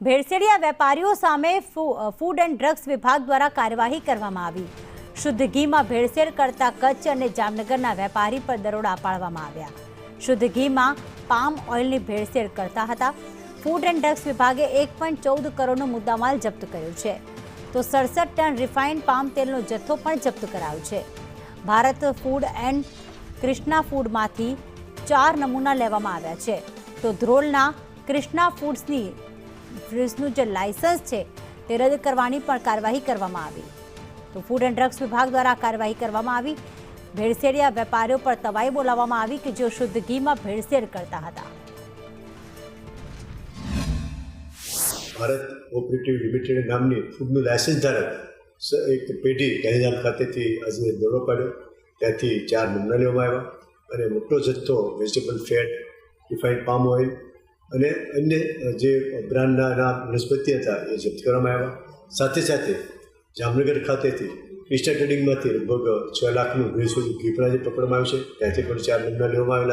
ભેળસેળિયા વેપારીઓ સામે food and drugs વિભાગ દ્વારા કાર્યવાહી કરવામાં આવી। શુદ્ધ ઘીમાં ભેળસેળ કરતા કચ્છ અને જામનગરના વેપારી પર દરોડા પાડવામાં આવ્યા। શુદ્ધ ઘીમાં પામ ઓઇલની ભેળસેળ કરતા હતા। ફૂડ એન્ડ ડ્રગ્સ વિભાગે 1.14 કરોડનો મુદ્દામાલ જપ્ત કર્યો છે, તો 67 ટન રિફાઇન્ડ પામ તેલનો જથ્થો પણ જપ્ત કરાયો છે। ભારત ફૂડ એન્ડ કૃષ્ણા ફૂડમાંથી 4 નમૂના લેવામાં આવ્યા છે, તો ધ્રોલના કૃષ્ણા ફૂડ્સનું જે લાયસન્સ છે તે રદ કરવાની પણ કાર્યવાહી કરવામાં આવી। તો ફૂડ એન્ડ ડ્રગ્સ વિભાગ દ્વારા કાર્યવાહી કરવામાં આવી। ભેળસેળિયા વેપારીઓ પર તવાઈ બોલાવવામાં આવી કે જેઓ શુદ્ધ ઘીમાં ભેળસેળ કરતા હતા। ભારત કોઓપરેટિવ લિમિટેડ નામની ફૂડનું લાયસન્સ ધારક એક પેઢી ગાંધીધામ ખાતેથી આજે દરોડો પાડ્યો। ત્યાંથી 4 નમૂના લેવામાં આવ્યા અને મોટો જથ્થો vegetable fat, refined palm oil અને અન્ય જે બ્રાન્ડના વનસ્પતિ હતા એ જપ્ત કરવામાં આવ્યા। સાથે સાથે જામનગર ખાતેથી ક્રિસ્ટા ટ્રેડિંગમાંથી લગભગ 6 લાખનું ભેળ સુધી ઘી પણ આજે પકડવામાં આવ્યું છે। ત્યાંથી પણ 4 નમૂના લેવામાં આવેલા।